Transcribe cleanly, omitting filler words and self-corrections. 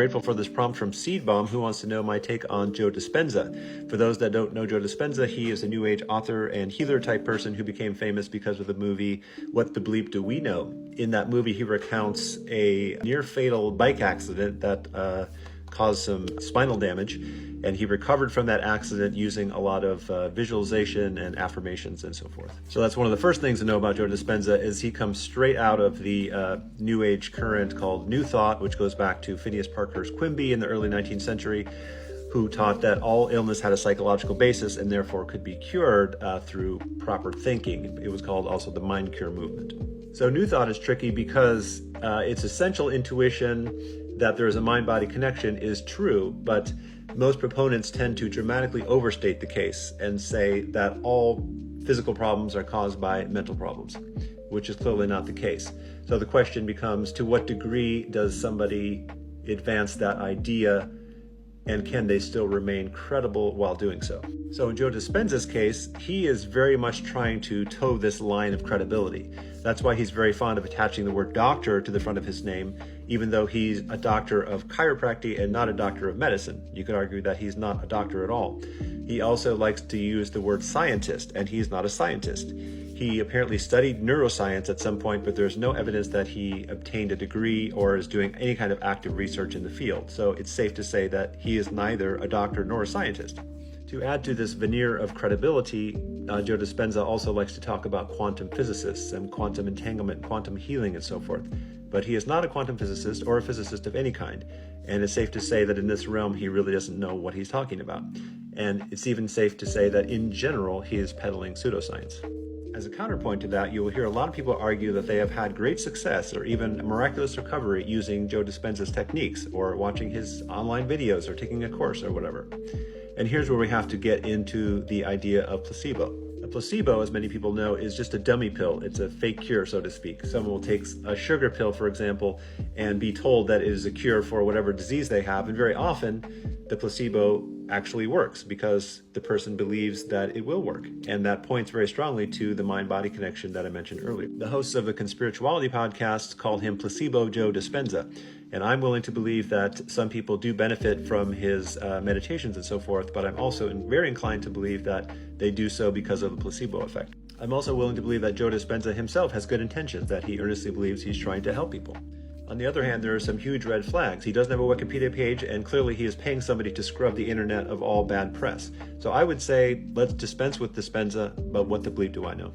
grateful for this prompt from Seedbomb, who wants to know my take on Joe Dispenza. For those that don't know Joe Dispenza, he is a New Age author and healer type person who became famous because of the movie What the Bleep Do We Know? In that movie, he recounts a near-fatal bike accident that caused some spinal damage, and he recovered from that accident using a lot of visualization and affirmations and so forth. So that's one of the first things to know about Joe Dispenza is he comes straight out of the New Age current called New Thought, which goes back to Phineas Parkhurst Quimby in the early 19th century, who taught that all illness had a psychological basis and therefore could be cured through proper thinking. It was called also the mind cure movement. So New Thought is tricky because its essential intuition that there is a mind-body connection is true, but most proponents tend to dramatically overstate the case and say that all physical problems are caused by mental problems, which is clearly not the case. So the question becomes, to what degree does somebody advance that idea, and can they still remain credible while doing so? So in Joe Dispenza's case, he is very much trying to toe this line of credibility. That's why he's very fond of attaching the word doctor to the front of his name, even though he's a doctor of chiropractic and not a doctor of medicine. You could argue that he's not a doctor at all. He also likes to use the word scientist, and he's not a scientist. He apparently studied neuroscience at some point, but there's no evidence that he obtained a degree or is doing any kind of active research in the field. So it's safe to say that he is neither a doctor nor a scientist. To add to this veneer of credibility, Joe Dispenza also likes to talk about quantum physicists and quantum entanglement, quantum healing, and so forth. But he is not a quantum physicist or a physicist of any kind. And it's safe to say that in this realm, he really doesn't know what he's talking about. And it's even safe to say that in general, he is peddling pseudoscience. As a counterpoint to that, you will hear a lot of people argue that they have had great success or even a miraculous recovery using Joe Dispenza's techniques or watching his online videos or taking a course or whatever. And here's where we have to get into the idea of placebo. A placebo, as many people know, is just a dummy pill. It's a fake cure, so to speak. Someone will take a sugar pill, for example, and be told that it is a cure for whatever disease they have. And very often, the placebo actually works because the person believes that it will work. And that points very strongly to the mind-body connection that I mentioned earlier. The hosts of a conspirituality podcast call him Placebo Joe Dispenza. And I'm willing to believe that some people do benefit from his meditations and so forth, but I'm also very inclined to believe that they do so because of the placebo effect. I'm also willing to believe that Joe Dispenza himself has good intentions, that he earnestly believes he's trying to help people. On the other hand, there are some huge red flags. He doesn't have a Wikipedia page, and clearly he is paying somebody to scrub the internet of all bad press. So I would say, let's dispense with Dispenza, but what the bleep do I know?